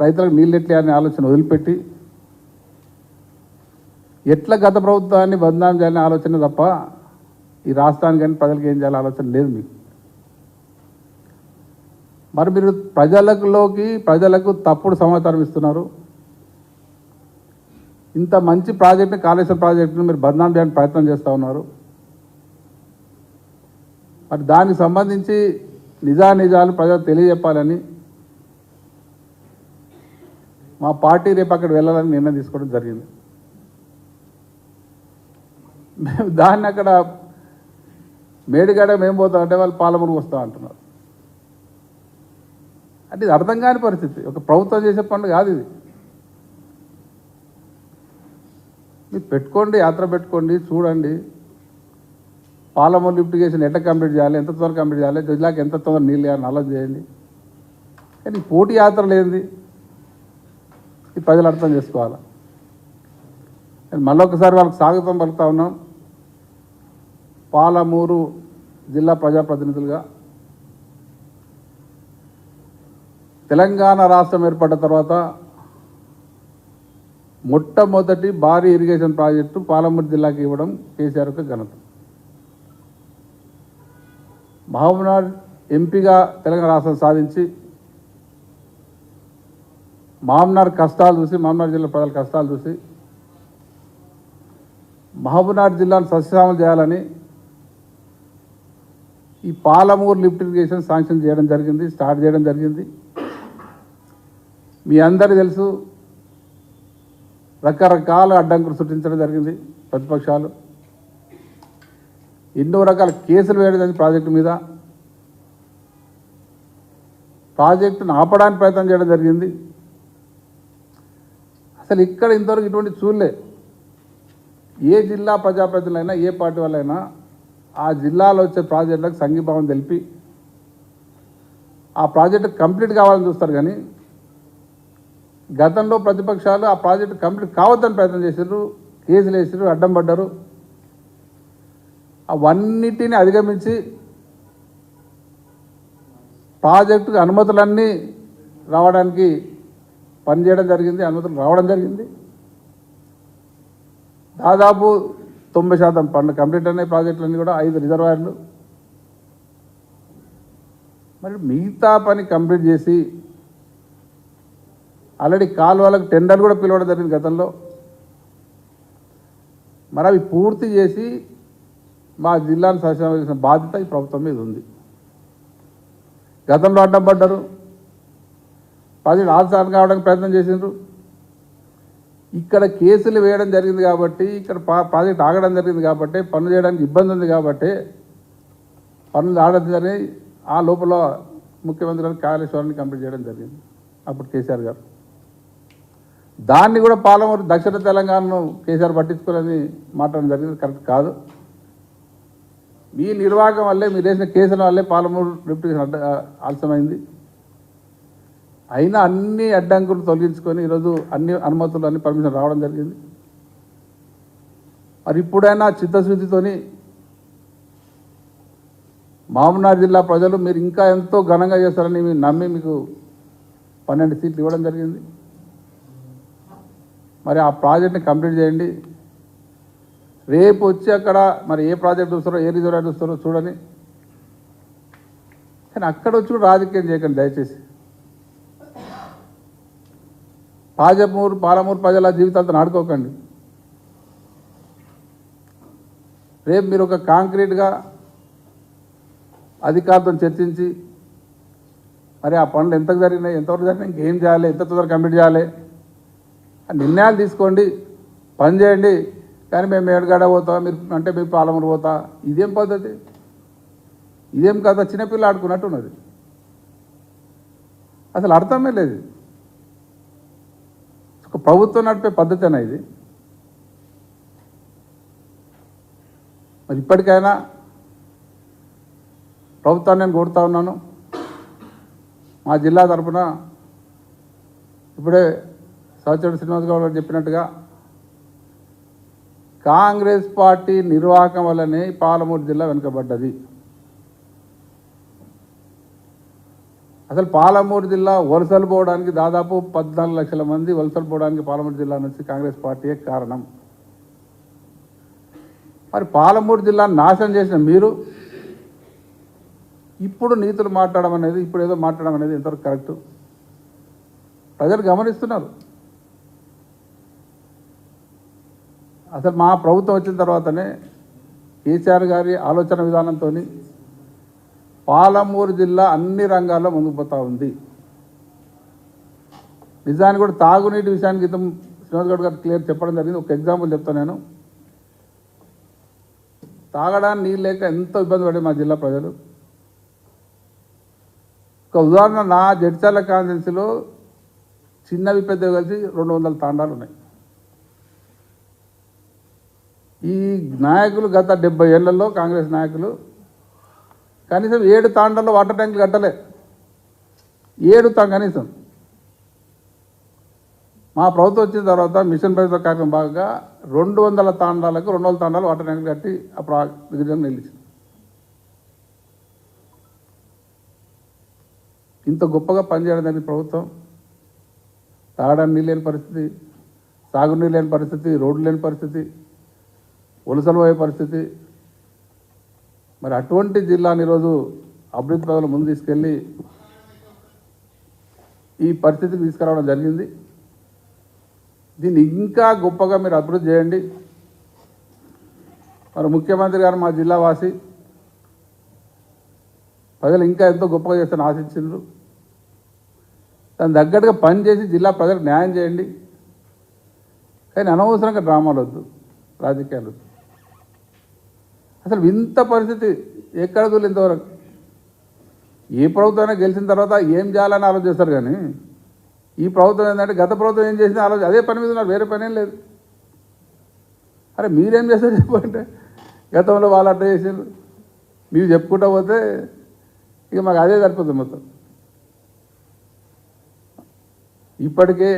Speaker 2: రైతులకు నీళ్ళు ఎట్లా అనే ఆలోచన వదిలిపెట్టి ఎట్లా గత ప్రభుత్వాన్ని బదనాం చేయాలనే ఆలోచన తప్ప ఈ రాష్ట్రానికి కానీ ప్రజలకు ఏం చేయాలని ఆలోచన లేదు మీకు. మరి మీరు ప్రజలకు తప్పుడు సమాచారం ఇస్తున్నారు. ఇంత మంచి ప్రాజెక్టుని, కాళేశ్వరం ప్రాజెక్టును మీరు బదనాం చేయడానికి ప్రయత్నం చేస్తూ ఉన్నారు. మరి దానికి సంబంధించి నిజాలు ప్రజలకు తెలియజెప్పాలని మా పార్టీ రేపు అక్కడ వెళ్ళాలని నిర్ణయం తీసుకోవడం జరిగింది. మేము దాన్ని అక్కడ మేడిగడ్డ మేము పోతామంటే వాళ్ళు పాలమూరుకు వస్తాం అంటున్నారు. అంటే ఇది అర్థం కాని పరిస్థితి. ఒక ప్రభుత్వం చేసే పనులు కాదు ఇది. మీరు పెట్టుకోండి, యాత్ర పెట్టుకోండి, చూడండి పాలమూరు లిఫ్ట్ ఇరిగేషన్ ఎట్లా కంప్లీట్ చేయాలి, ఎంత త్వరగా కంప్లీట్ చేయాలి, జిల్లాకి ఎంత తొందర నీళ్ళు ఇవ్వాలని ఆలోచన చేయండి. కానీ పోటీ యాత్ర లేనిది ఈ ప్రజలు అర్థం చేసుకోవాలి. మళ్ళొకసారి వాళ్ళకి స్వాగతం పలుకుతా ఉన్నాం. పాలమూరు జిల్లా ప్రజాప్రతినిధులుగా తెలంగాణ రాష్ట్రం ఏర్పడ్డ తర్వాత మొట్టమొదటి భారీ ఇరిగేషన్ ప్రాజెక్టు పాలమూరు జిల్లాకి ఇవ్వడం కేసీఆర్ యొక్క ఘనత. మహబూబ్నగర్ ఎంపీగా తెలంగాణ రాష్ట్రం సాధించి మహబూబ్నగర్ కష్టాలు చూసి, మహబూబ్నగర్ జిల్లా ప్రజల కష్టాలు చూసి మహబూబ్నగర్ జిల్లాను సస్యశ్యామలం చేయాలని ఈ పాలమూరు లిఫ్ట్ ఇరిగేషన్ శాంక్షన్ చేయడం జరిగింది, స్టార్ట్ చేయడం జరిగింది. మీ అందరికీ తెలుసు, రకరకాల అడ్డంకులు సృష్టించడం జరిగింది ప్రతిపక్షాలు. ఎన్నో రకాల కేసులు వేయడం ప్రాజెక్టు మీద, ప్రాజెక్టును ఆపడానికి ప్రయత్నం చేయడం జరిగింది. అసలు ఇక్కడ ఇంతవరకు ఇటువంటి చూడలే. ఏ జిల్లా ప్రజాప్రతినిధులైనా ఏ పార్టీ వాళ్ళైనా ఆ జిల్లాలో వచ్చే ప్రాజెక్టులకు సంఘీభావం తెలిపి ఆ ప్రాజెక్టు కంప్లీట్ కావాలని చూస్తారు. కానీ గతంలో ప్రతిపక్షాలు ఆ ప్రాజెక్టు కంప్లీట్ కావద్దని ప్రయత్నం చేశారు, కేసులు వేసారు, అడ్డం పడ్డారు. అవన్నిటిని అధిగమించి ప్రాజెక్టుకు అనుమతులన్నీ రావడానికి పనిచేయడం జరిగింది, అనుమతులు రావడం జరిగింది. దాదాపు 90% పనులు కంప్లీట్ అయినాయి. ప్రాజెక్టులన్నీ కూడా 5 రిజర్వాయర్లు. మరి మిగతా పని కంప్లీట్ చేసి ఆల్రెడీ కాలువలకు టెండర్లు కూడా పిలవడం జరిగింది గతంలో. మరి అవి పూర్తి చేసి మా జిల్లాను సస్యమైన బాధ్యత ఈ ప్రభుత్వం మీద ఉంది. గతంలో అడ్డం పడ్డారు, ప్రాజెక్ట్ ఆల్సాన్ కావడానికి ప్రయత్నం చేసిండ్రు. ఇక్కడ కేసులు వేయడం జరిగింది కాబట్టి, ఇక్కడ ప్రాజెక్ట్ ఆగడం జరిగింది కాబట్టి, పనులు చేయడానికి ఇబ్బంది ఉంది కాబట్టి పనులు ఆడడం జరిగి ఆ లోపల ముఖ్యమంత్రి గారు కాళేశ్వరాన్ని కంప్లీట్ చేయడం జరిగింది అప్పుడు కేసీఆర్ గారు. దాన్ని కూడా పాలమూరు దక్షిణ తెలంగాణను కేసీఆర్ పట్టించుకోవాలని మాట్లాడడం జరిగింది. కరెక్ట్ కాదు. మీ నిర్వాహకం వల్లే, మీరు వేసిన కేసుల వల్లే పాలమూరు లిఫ్ట్ ఆలస్యమైంది. అయినా అన్ని అడ్డంకులు తొలగించుకొని ఈరోజు అన్ని అనుమతులు అన్ని పర్మిషన్ రావడం జరిగింది. మరి ఇప్పుడైనా చిత్తశుద్ధితోని మహబూబ్నగర్ జిల్లా ప్రజలు మీరు ఇంకా ఎంతో ఘనంగా చేస్తారని మీరు నమ్మి మీకు 12 సీట్లు ఇవ్వడం జరిగింది. మరి ఆ ప్రాజెక్ట్ని కంప్లీట్ చేయండి. రేపు వచ్చి అక్కడ మరి ఏ ప్రాజెక్ట్ చూస్తారో, ఏ రిజర్వాయర్ చూస్తారో చూడని. కానీ అక్కడ వచ్చి కూడా రాజకీయం చేయకండి దయచేసి. పాలమూరు ప్రజల జీవితాలతో ఆడుకోకండి. రేపు మీరు ఒక కాంక్రీట్గా అధికారులతో చర్చించి మరి ఆ పనులు ఎంతకు జరిగినాయి, ఎంతవరకు జరిగినాయి, ఇంకేం చేయాలి, ఎంత తొందరగా కంప్లీట్ చేయాలి నిర్ణయాలు తీసుకోండి, పని చేయండి. కానీ మేము ఏడుగాడ పోతా, మీరు అంటే మేము పాలమూరు పోతా, ఇదేం పద్ధతి? ఇదేం కాదా? చిన్నపిల్ల ఆడుకున్నట్టు ఉన్నది. అసలు అర్థమే లేదు. ఒక ప్రభుత్వం నడిపే పద్ధతేనా ఇది? మరి ఇప్పటికైనా ప్రభుత్వాన్ని నేను కోరుతా ఉన్నాను. మా జిల్లా తరఫున ఇప్పుడే సహచరుడు శ్రీనివాస్ గౌడ్ గారు చెప్పినట్టుగా కాంగ్రెస్ పార్టీ నిర్వాహకం వల్లనే పాలమూరు జిల్లా వెనుకబడ్డది. అసలు పాలమూరు జిల్లా వలసలు పోవడానికి దాదాపు 14 లక్షల మంది వలసలు పోవడానికి పాలమూరు జిల్లా నుంచి కాంగ్రెస్ పార్టీయే కారణం. మరి పాలమూరు జిల్లాను నాశనం చేసిన మీరు ఇప్పుడు నీతులు మాట్లాడడం అనేది, ఇప్పుడు ఏదో మాట్లాడడం అనేది ఎంతవరకు కరెక్టు? ప్రజలు గమనిస్తున్నారు. అసలు మా ప్రభుత్వం వచ్చిన తర్వాతనే కేసీఆర్ గారి ఆలోచన విధానంతో పాలమూరు జిల్లా అన్ని రంగాల్లో ముందుకు పోతూ ఉంది. నిజానికి కూడా తాగునీటి విషయానికి క్రితం శ్రీనివాస్ గౌడ్ గారు క్లియర్ చెప్పడం జరిగింది. ఒక ఎగ్జాంపుల్ చెప్తాను నేను. తాగడానికి నీళ్ళు లేక ఎంతో ఇబ్బంది పడే మా జిల్లా ప్రజలు. ఒక ఉదాహరణ, నా జడ్చర్ల కాన్స్టిట్యున్సీలో చిన్నవి పెద్దవి కలిసి 200 తాండాలు ఉన్నాయి. ఈ నాయకులు గత 70 ఏళ్లలో కాంగ్రెస్ నాయకులు కనీసం 7 తాండాల్లో వాటర్ ట్యాంకులు కట్టలే. 7 కనీసం. మా ప్రభుత్వం వచ్చిన తర్వాత మిషన్ భగీరథ కార్యక్రమం భాగంగా 200 తాండాలకు 200 తాండాలు వాటర్ ట్యాంకులు కట్టి ఆ గిరిజన నిలిచింది. ఇంత గొప్పగా పనిచేయడం జరిగింది ప్రభుత్వం. తాగడానికి నీళ్ళు లేని పరిస్థితి, సాగునీరు లేని పరిస్థితి, రోడ్లు లేని పరిస్థితి, వలసలు పోయే పరిస్థితి. మరి అటువంటి జిల్లాని ఈరోజు అభివృద్ధి పదవుల ముందు తీసుకెళ్ళి ఈ పరిస్థితికి తీసుకురావడం జరిగింది. దీన్ని ఇంకా గొప్పగా మీరు అభివృద్ధి చేయండి. మరి ముఖ్యమంత్రి గారు మా జిల్లా వాసి, ప్రజలు ఇంకా ఎంతో గొప్పగా చేస్తారని ఆశించారు. దాని తగ్గట్టుగా పనిచేసి జిల్లా ప్రజలకు న్యాయం చేయండి. కానీ అనవసరంగా డ్రామాలు వద్దు, రాజకీయాలు వద్దు. అసలు ఇంత పరిస్థితి ఎక్కడ చూడలేదు ఇంతవరకు. ఏ ప్రభుత్వమైనా గెలిచిన తర్వాత ఏం చేయాలని ఆలోచిస్తారు. కానీ ఈ ప్రభుత్వం ఏంటంటే గత ప్రభుత్వం ఏం చేసింది ఆలోచన అదే పని మీద ఉన్నారు, వేరే పని ఏం లేదు. అరే మీరేం చేస్తారు చెప్పంటే గతంలో వాళ్ళు అట్లా చేసారు, మీరు చెప్పుకుంటా పోతే ఇక మాకు అదే సరిపోతుంది మొత్తం. ఇప్పటికే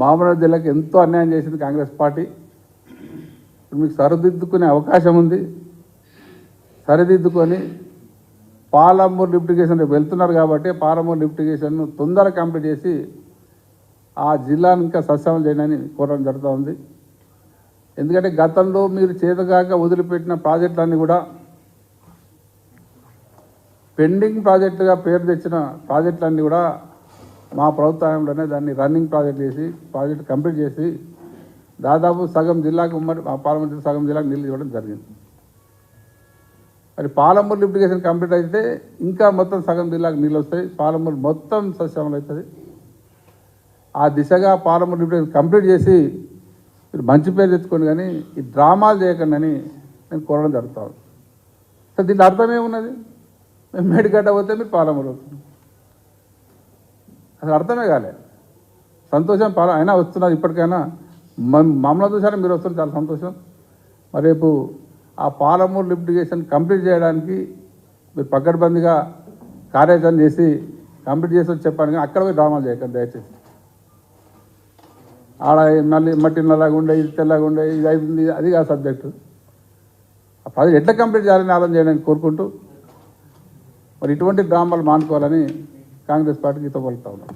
Speaker 2: మహబూబ్నగర్ జిల్లాకి ఎంతో అన్యాయం చేసింది కాంగ్రెస్ పార్టీ. ఇప్పుడు మీకు సరిదిద్దుకునే అవకాశం ఉంది. సరిదిద్దుకొని పాలమూరు లిఫ్టిగేషన్ రేపు వెళ్తున్నారు కాబట్టి పాలమూరు లిఫ్టిగేషన్ను తొందరగా కంప్లీట్ చేసి ఆ జిల్లాను ఇంకా సస్యమం చేయడానికి కోరడం జరుగుతూ ఉంది. ఎందుకంటే గతంలో మీరు చేతగాక వదిలిపెట్టిన ప్రాజెక్టులన్నీ కూడా పెండింగ్ ప్రాజెక్టుగా పేరు తెచ్చిన ప్రాజెక్టులన్నీ కూడా మా ప్రభుత్వంలోనే దాన్ని రన్నింగ్ ప్రాజెక్ట్ చేసి ప్రాజెక్ట్ కంప్లీట్ చేసి దాదాపు సగం జిల్లాకు ఉమ్మడి పాలమూరు సగం జిల్లాకు నీళ్ళు ఇవ్వడం జరిగింది. మరి పాలమూరు లిఫ్టిగేషన్ కంప్లీట్ అయితే ఇంకా మొత్తం సగం జిల్లాకు నీళ్ళు వస్తాయి, పాలమూరు మొత్తం సస్యమలు అవుతుంది. ఆ దిశగా పాలమూరు లిఫ్టిగేషన్ కంప్లీట్ చేసి మీరు మంచి పేరు తెచ్చుకోండి, కానీ ఈ డ్రామాలు చేయకండి అని నేను కోరడం జరుగుతాను. సో దీంట్లో అర్థమేమున్నది? మేము మేడిగడ్డ పోతే మీరు పాలమూరు అవుతుంది, అసలు అర్థమే కాలే. సంతోషం అయినా వస్తున్నారు, ఇప్పటికైనా మమ్మల్ని చూసారా మీరు వస్తున్నారు, చాలా సంతోషం. మరి రేపు ఆ పాలమూరు లిఫ్టిగేషన్ కంప్లీట్ చేయడానికి మీరు పకడ్బందీగా కార్యాచరణ చేసి కంప్లీట్ చేసి చెప్పాను, కానీ అక్కడ పోయి డ్రామాలు చేయకండి దయచేసి. ఆడ మళ్ళీ మట్టి నల్లగా ఉండే, ఇది తెల్లగా ఉండే, ఇది అవుతుంది, అది కాదు సబ్జెక్టు. ఆ ప్రాజెక్ట్ ఎట్లా కంప్లీట్ చేయాలని ఆలోచన చేయడానికి కోరుకుంటూ మరి ఇటువంటి డ్రామాలు మానుకోవాలని కాంగ్రెస్ పార్టీకి గీత పలుకుతా ఉన్నాం.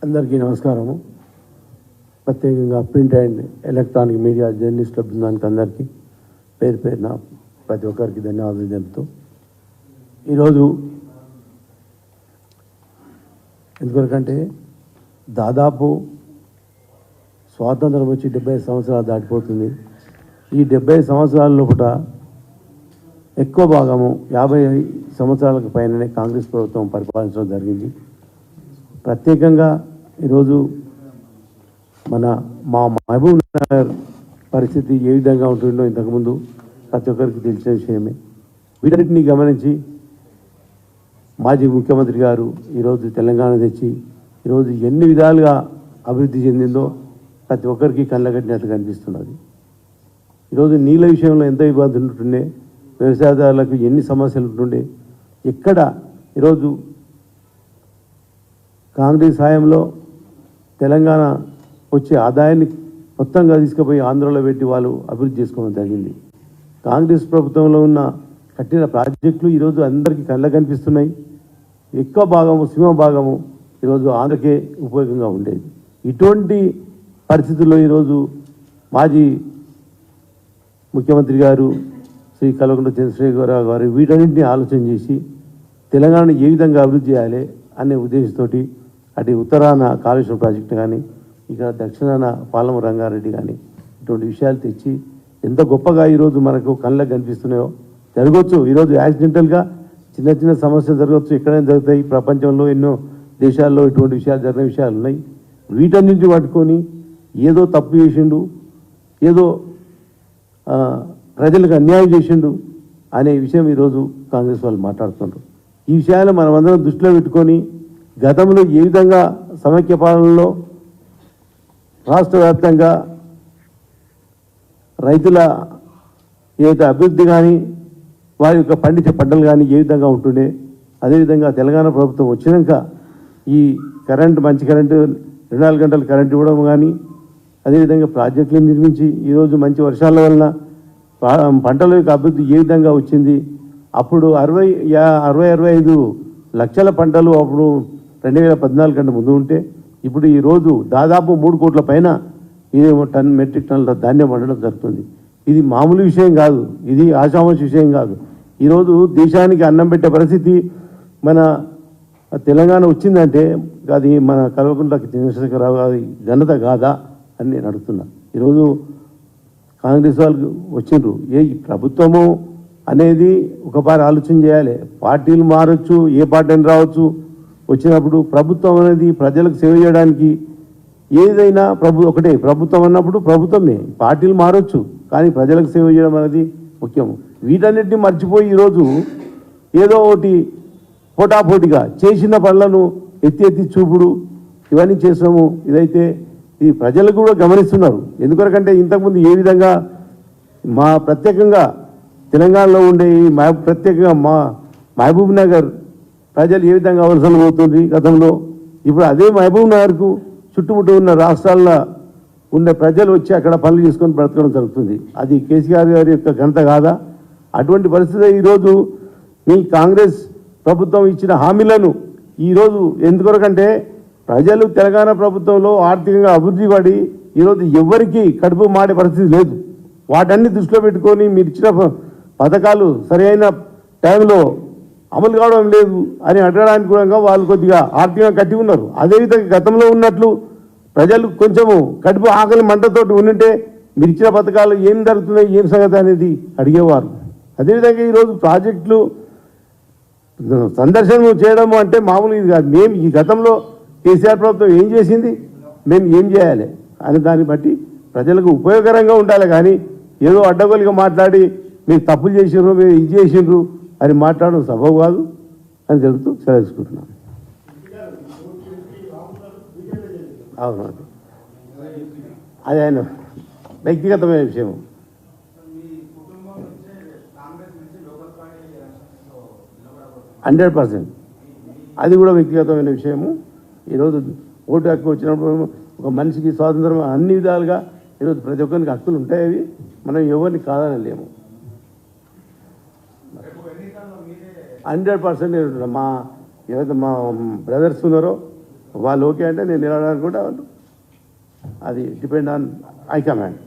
Speaker 3: అందరికీ నమస్కారము. ప్రత్యేకంగా ప్రింట్ అండ్ ఎలక్ట్రానిక్ మీడియా జర్నలిస్టుల బృందానికి అందరికీ పేరు పేరున ప్రతి ఒక్కరికి ధన్యవాదాలు చెబుతూ, ఈరోజు ఎందుకంటే దాదాపు స్వాతంత్రం వచ్చి 70 సంవత్సరాలు దాటిపోతుంది. ఈ 70 సంవత్సరాల్లో కూడా ఎక్కువ భాగము 50 సంవత్సరాలకు పైననే కాంగ్రెస్ ప్రభుత్వం పరిపాలించడం జరిగింది. ప్రత్యేకంగా ఈరోజు మా మహబూబ్ నగర్ పరిస్థితి ఏ విధంగా ఉంటుందో ఇంతకుముందు ప్రతి ఒక్కరికి తెలిసిన విషయమే. వీటన్నిటిని గమనించి మాజీ ముఖ్యమంత్రి గారు ఈరోజు తెలంగాణ తెచ్చి ఈరోజు ఎన్ని విధాలుగా అభివృద్ధి చెందిందో ప్రతి ఒక్కరికి కళ్ళగట్టినట్టు కనిపిస్తున్నది. ఈరోజు నీళ్ళ విషయంలో ఎంత ఇబ్బంది ఉంటుండే, వ్యవసాయదారులకు ఎన్ని సమస్యలు ఉంటుండే, ఎక్కడ ఈరోజు కాంగ్రెస్ హయాంలో తెలంగాణ వచ్చే ఆదాయాన్ని మొత్తంగా తీసుకుపోయి ఆంధ్రలో పెట్టి వాళ్ళు అభివృద్ధి చేసుకోవడం జరిగింది. కాంగ్రెస్ ప్రభుత్వంలో ఉన్న కట్టిన ప్రాజెక్టులు ఈరోజు అందరికీ కళ్ళ కనిపిస్తున్నాయి. ఎక్కువ భాగము సింహభాగము ఈరోజు ఆంధ్రకే ఉపయోగంగా ఉండేది. ఇటువంటి పరిస్థితుల్లో ఈరోజు మాజీ ముఖ్యమంత్రి గారు శ్రీ కల్వకుంట్ల చంద్రశేఖరరావు గారు వీటన్నింటినీ ఆలోచన చేసి తెలంగాణను ఏ విధంగా అభివృద్ధి చేయాలి అనే ఉద్దేశంతో అటు ఉత్తరాన కాళేశ్వరం ప్రాజెక్టు కానీ, ఇక్కడ దక్షిణాన పాలమూరు రంగారెడ్డి కానీ ఇటువంటి విషయాలు తెచ్చి ఎంత గొప్పగా ఈరోజు మనకు కళ్ళకు కనిపిస్తున్నాయో. జరగవచ్చు ఈరోజు యాక్సిడెంటల్గా చిన్న చిన్న సమస్యలు జరగవచ్చు, ఎక్కడైనా జరుగుతాయి. ప్రపంచంలో ఎన్నో దేశాల్లో ఇటువంటి విషయాలు జరిగిన విషయాలు ఉన్నాయి. వీటన్నింటిని పట్టుకొని ఏదో తప్పు చేసిండు, ఏదో ప్రజలకు అన్యాయం చేసిండు అనే విషయం ఈరోజు కాంగ్రెస్ వాళ్ళు మాట్లాడుతున్నారు. ఈ విషయాలు మనమందరం దృష్టిలో పెట్టుకొని గతంలో ఏ విధంగా సమైక్య పాలనలో రాష్ట్ర వ్యాప్తంగా రైతుల ఏదైతే అభివృద్ధి కానీ వారి యొక్క పండించే పంటలు కానీ ఏ విధంగా ఉంటుండే, అదేవిధంగా తెలంగాణ ప్రభుత్వం వచ్చినాక ఈ మంచి కరెంటు 24 గంటలు కరెంటు ఇవ్వడం కానీ, అదేవిధంగా ప్రాజెక్టులు నిర్మించి ఈరోజు మంచి వర్షాల వలన పంటల యొక్క అభివృద్ధి ఏ విధంగా వచ్చింది. అప్పుడు 60-65 లక్షల పంటలు అప్పుడు 2014 కంటే ముందు ఉంటే ఇప్పుడు ఈరోజు దాదాపు 3 కోట్ల పైన ఇదేమో మెట్రిక్ టన్నుల ధాన్యం పండడం జరుగుతుంది. ఇది మామూలు విషయం కాదు, ఇది ఆషామాషి విషయం కాదు. ఈరోజు దేశానికి అన్నం పెట్టే పరిస్థితి మన తెలంగాణ వచ్చిందంటే అది మన కల్వకుంట్ల చంద్రశేఖరరావు గారి ఘనత కాదా అని నేను అడుగుతున్నా. ఈరోజు కాంగ్రెస్ వాళ్ళు వచ్చిండ్రు, ప్రభుత్వము అనేది ఒకసారి ఆలోచన చేయాలి. పార్టీలు మారచ్చు, ఏ పార్టీ అని రావచ్చు, వచ్చినప్పుడు ప్రభుత్వం అనేది ప్రజలకు సేవ చేయడానికి ఏదైనా ఒకటే ప్రభుత్వం అన్నప్పుడు ప్రభుత్వమే, పార్టీలు మారొచ్చు, కానీ ప్రజలకు సేవ చేయడం అనేది ముఖ్యం. వీటన్నిటిని మర్చిపోయి ఈరోజు ఏదో ఒకటి పోటాపోటీగా చేసిన పనులను ఎత్తి ఎత్తి చూపుడు ఇవన్నీ చేసినాము. ఇదైతే ఈ ప్రజలు కూడా గమనిస్తున్నారు. ఎందుకంటే ఇంతకుముందు ఏ విధంగా ప్రత్యేకంగా తెలంగాణలో ఉండే ప్రత్యేకంగా మహబూబ్ నగర్ ప్రజలు ఏ విధంగా వలసలు పోతుంది గతంలో, ఇప్పుడు అదే మహబూబ్ నగర్కు చుట్టుముట్టు ఉన్న రాష్ట్రాల్లో ఉండే ప్రజలు వచ్చి అక్కడ పనులు చేసుకొని బ్రతకడం జరుగుతుంది. అది కేసీఆర్ గారి యొక్క ఘనత కాదా? అటువంటి పరిస్థితి ఈరోజు మీ కాంగ్రెస్ ప్రభుత్వం ఇచ్చిన హామీలను ఈరోజు ఎందుకొరకంటే ప్రజలు తెలంగాణ ప్రభుత్వంలో ఆర్థికంగా అభివృద్ధి పడి ఈరోజు ఎవరికి కడుపు మాడే పరిస్థితి లేదు. వాటన్ని దృష్టిలో పెట్టుకొని మీరు ఇచ్చిన పథకాలు సరైన టైంలో అమలు కావడం లేదు అని అడగడానికి కూడా వాళ్ళు కొద్దిగా ఆర్థికంగా కట్టి ఉన్నారు. అదేవిధంగా గతంలో ఉన్నట్లు ప్రజలు కొంచెము కడుపు ఆకలి మంటతోటి ఉండింటే మీరు ఇచ్చిన పథకాలు ఏం జరుగుతున్నాయి, ఏం సంగతి అనేది అడిగేవారు. అదేవిధంగా ఈరోజు ప్రాజెక్టులు సందర్శనం చేయడం అంటే మామూలు ఇది కాదు. మేము ఈ గతంలో కేసీఆర్ ప్రభుత్వం ఏం చేసింది, మేము ఏం చేయాలి అని దాన్ని బట్టి ప్రజలకు ఉపయోగకరంగా ఉండాలి. కానీ ఏదో అడ్డగోలుగా మాట్లాడి మీరు తప్పులు చేసిండ్రు, మీరు ఇది చేసిండ్రు అని మాట్లాడడం సబబు కాదు అని చెబుతూ సెలవుకుంటున్నాను. అవును, అది ఆయన వ్యక్తిగతమైన విషయం. హండ్రెడ్ 100% అది కూడా వ్యక్తిగతమైన విషయము. ఈరోజు ఓటు హక్కు వచ్చినప్పుడు ఒక మనిషికి స్వాతంత్రం అన్ని విధాలుగా ఈరోజు ప్రతి ఒక్కరికి హక్కులు ఉంటాయి. అవి మనం ఎవరిని కాదనలేము. 100% మా ఏదైతే మా బ్రదర్స్ ఉన్నారో వాళ్ళు ఓకే అంటే నేను నిలవడానికి కూడా వాళ్ళు అది డిపెండ్ ఆన్ హైకమాండ్.